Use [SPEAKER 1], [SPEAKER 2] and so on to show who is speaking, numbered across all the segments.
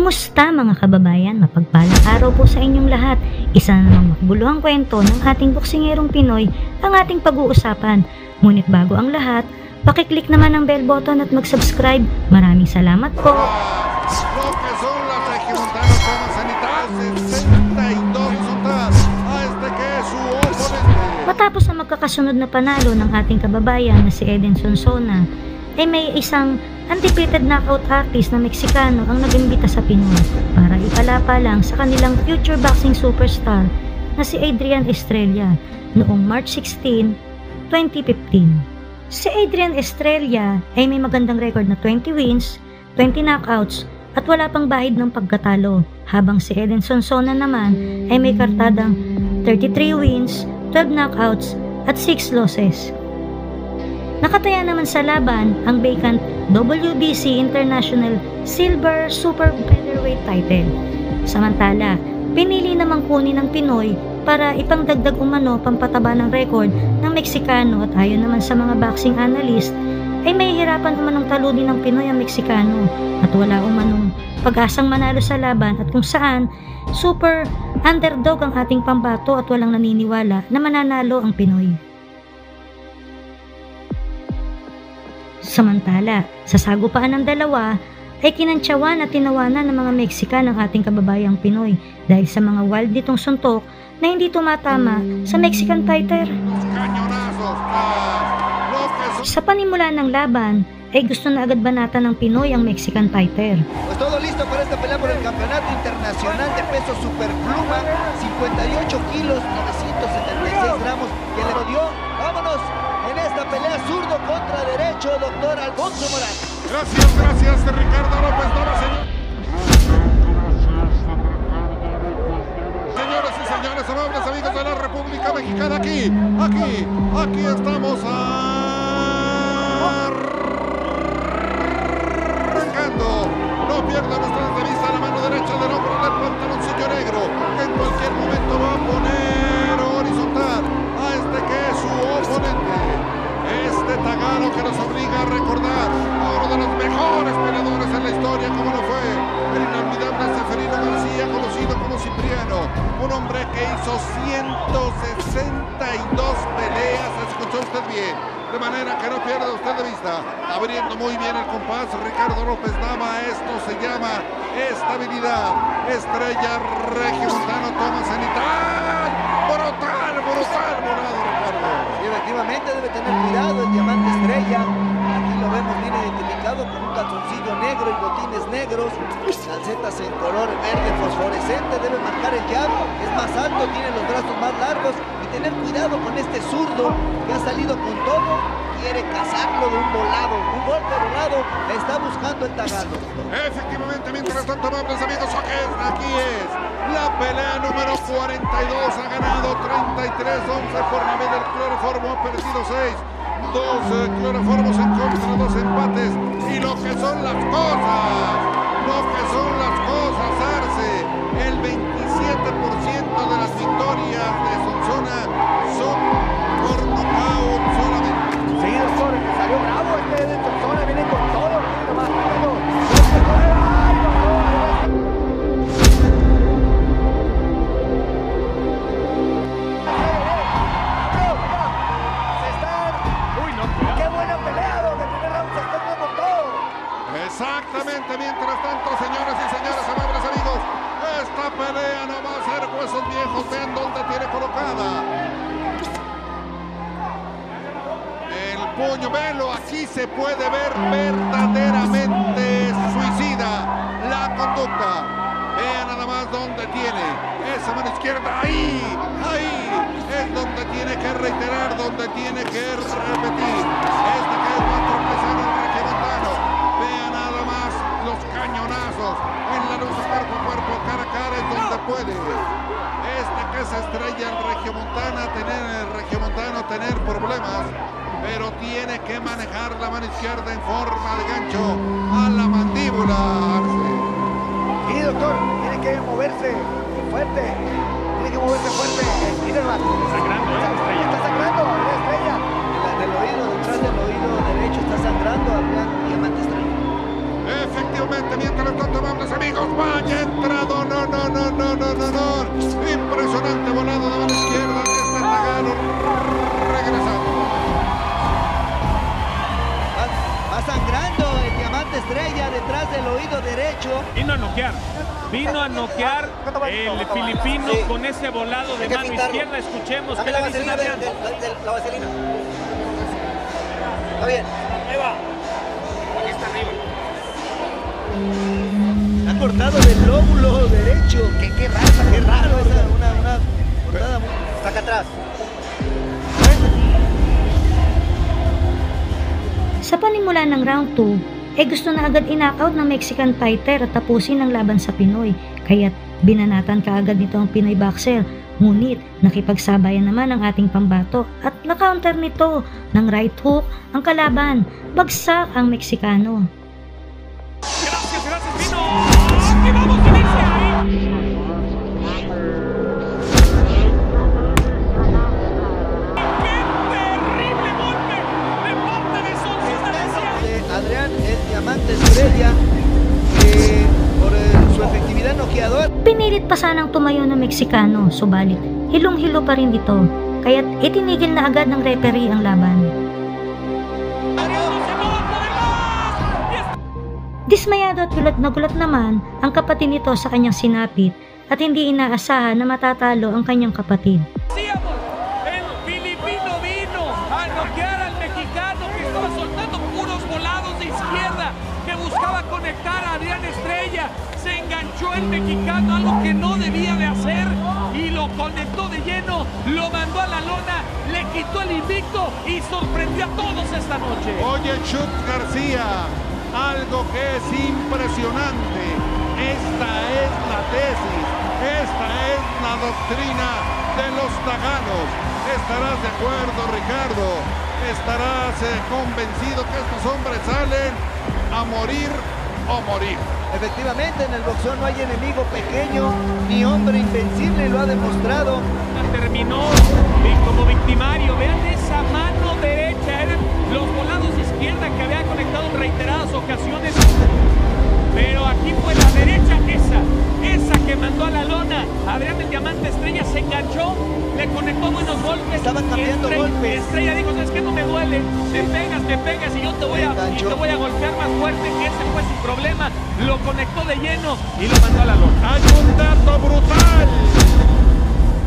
[SPEAKER 1] Kumusta mga kababayan? Mapagpalang araw po sa inyong lahat. Isa na namang makbuluhang kwento ng ating boksingerong Pinoy ang ating pag-uusapan. Ngunit bago ang lahat, pakiclick naman ang bell button at mag-subscribe. Maraming salamat po. Matapos ang magkakasunod na panalo ng ating kababayan na si Eden Sonsona, ay may isang undefeated knockout artist na Meksikano ang nag-imbita sa Pinoy para ipalapa lang sa kanilang future boxing superstar na si Adrian Estrella noong March 16, 2015. Si Adrian Estrella ay may magandang record na 20 wins, 20 knockouts at wala pang bahid ng pagkatalo, habang si Eden Sonsona naman ay may kartadang 33 wins, 12 knockouts at 6 losses. Nakataya naman sa laban ang vacant WBC International Silver Super Featherweight title. Samantala, pinili namang kunin ng Pinoy para ipangdagdag umano pampataba ng record ng Meksikano at ayon naman sa mga boxing analyst ay may hirapan umanong talunin ng Pinoy ang Meksikano at wala umanong pag-asang manalo sa laban at kung saan super underdog ang ating pambato at walang naniniwala na mananalo ang Pinoy. Samantala, sa sagupaan ng dalawa ay kinantsawan at tinawanan ng mga Mexican ang ating kababayang Pinoy dahil sa mga wild nitong suntok na hindi tumatama sa Mexican fighter. Sa panimula ng laban ay gusto na agad banatan ng Pinoy ang Mexican fighter.
[SPEAKER 2] Pues todo listo para esta pelea por el Campeonato Internacional de Peso Superpluma, 58 kilos, 976 gramos, que le dio. ¡Vámonos! En esta pelea zurdo contra derecho, doctor Alfonso Morán.
[SPEAKER 3] Gracias, Ricardo López Dora, señoras y señores, amables amigos de la República Mexicana, aquí estamos arrancando. No pierdan ustedes de vista la mano derecha del hombre del pantaloncillo negro, que en cualquier momento va a poner horizontal a este que es su oponente. Este tagano que nos obliga a recordar a uno de los mejores peleadores en la historia, como lo fue el inolvidable Seferino García, conocido como Cipriano, un hombre que hizo 162 peleas, escuchó usted bien, de manera que no pierda usted de vista, abriendo muy bien el compás Ricardo López Nava. Esto se llama estabilidad. Estrella Regiomontano toma cenital, brutal, volado, Ricardo.
[SPEAKER 2] Y efectivamente debe tener cuidado el diamante Estrella. Aquí lo vemos bien identificado con un calzoncillo negro y botines negros, calcetas en color verde fosforescente, debe marcar el jab, es más alto, tiene los brazos más largos y tener cuidado con este zurdo que ha salido con todo, quiere cazarlo de un volado, un golpe volado, le está buscando el tagano.
[SPEAKER 3] Efectivamente, mientras tanto, amables amigos, aquí es la pelea número 42, ha ganado 33-11 por nivel del cloroformo, ha perdido 6. 2 cloroformos en contra, 2 empates, y lo que son las cosas, Arce, el 27% de las victorias de Sonsona son por nocaut solamente.
[SPEAKER 2] Sí, doctor, que salió bravo este de Sonsona, viene con todo, viene nomás,
[SPEAKER 3] Exactamente, mientras tanto, señoras y señores, amables amigos, esta pelea no va a ser huesos viejos, vean dónde tiene colocada el puño, velo, aquí se puede ver verdaderamente suicida la conducta, vean nada más dónde tiene esa mano izquierda, ahí es donde tiene que reiterar, donde tiene que repetir, esta que es más tropezada el regiomontano. Vean nada más los cañonazos en la lucha cuerpo a cuerpo, cara a cara, es donde puede. Que se estrella el regiomontano tener problemas, pero tiene que manejar la mano izquierda en forma de gancho a la mandíbula.
[SPEAKER 2] Sí, doctor, tiene que moverse fuerte, miren más. Está sangrando, la Estrella. Del oído, detrás del oído derecho está sangrando, Diamante Estrella.
[SPEAKER 3] Efectivamente, mientras tanto, amables amigos, vaya
[SPEAKER 4] Vino a noquear el filipino con ese volado de mano izquierda. Escuchemos qué le dice Adrián.
[SPEAKER 2] La vaselina. Está bien.
[SPEAKER 4] Ahí va. Aquí está arriba.
[SPEAKER 2] Ha cortado del lóbulo derecho. Qué raro. Una cortada muy... Saca atrás.
[SPEAKER 1] Sa panimula ng round 2, gusto na agad in-knockout ng Mexican fighter at tapusin ang laban sa Pinoy, kaya't binanatan kaagad nito ang Pinoy boxer. Ngunit nakipagsabayan naman ang ating pambato at na-counter nito ng right hook ang kalaban. Bagsak ang Meksikano.
[SPEAKER 4] Gracias, Pino. ¡Aquí vamos, inicia ahí!
[SPEAKER 2] Adrián, el diamante estrella, por su efectividad noqueadora.
[SPEAKER 1] Pinilit pa sanang tumayo ng Meksikano, subalit hilong-hilo pa rin ito, kaya't itinigil na agad ng referee ang laban. Dismayado at gulat na gulat naman ang kapatid nito sa kanyang sinapit at hindi inaasahan na matatalo ang kanyang kapatid.
[SPEAKER 4] El filipino vino a noquear al mexicano que estaba soltando puros volados de izquierda, que buscaba conectar a Adrián Estrella. Se enganchó el mexicano, algo que no debía de hacer, y lo conectó de lleno, lo mandó a la lona, le quitó el invicto y sorprendió a todos esta noche.
[SPEAKER 3] Oye, Chut García, algo que es impresionante. Esta es la tesis, esta es la doctrina de los taganos. ¿Estarás de acuerdo, Ricardo? ¿Estarás convencido que estos hombres salen a morir o morir?
[SPEAKER 2] Efectivamente, en el boxeo no hay enemigo pequeño ni hombre invencible, lo ha demostrado.
[SPEAKER 4] Terminó como victimario. Vean esa mano derecha, eran los volados de izquierda que había conectado en reiteradas ocasiones, pero aquí fue la derecha, esa que mandó a la lona. Adrián el diamante Estrella se enganchó, le conectó buenos golpes.
[SPEAKER 2] Estaban cambiando golpes.
[SPEAKER 4] Estrella dijo: ¿sabes qué? No me duele, me pegas y yo te voy a golpear más fuerte. Ese fue sin problema, lo conectó de lleno y lo mandó a la lona.
[SPEAKER 3] Hay un dato brutal.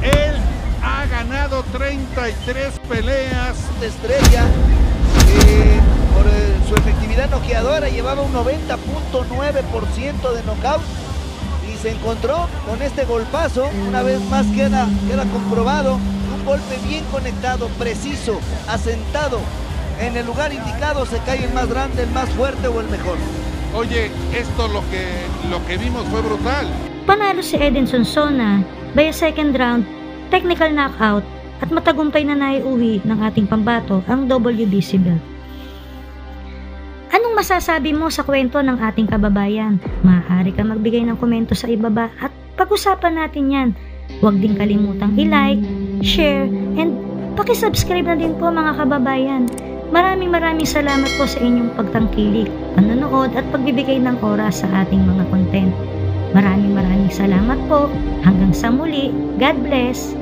[SPEAKER 3] Él ha ganado 33 peleas.
[SPEAKER 2] De Estrella, por su efectividad noqueadora, llevaba un 90.9% de knockout y se encontró con este golpazo. Una vez más queda comprobado, un golpe bien conectado, preciso, asentado en el lugar indicado. Se cae el más grande, el más fuerte o el mejor.
[SPEAKER 3] Oye, esto lo que vimos fue brutal.
[SPEAKER 1] Panalo si Edinson Sona by a second round, technical knockout, at matagumpay na naiuwi ng ating pambato ang WBC belt. Anong masasabi mo sa kwento ng ating kababayan? Maaari ka magbigay ng komento sa ibaba at pag-usapan natin yan. Huwag din kalimutang i-like, share, and paki-subscribe na din po mga kababayan. Maraming salamat po sa inyong pagtangkilik, panonood at pagbibigay ng oras sa ating mga content. Maraming salamat po. Hanggang sa muli. God bless.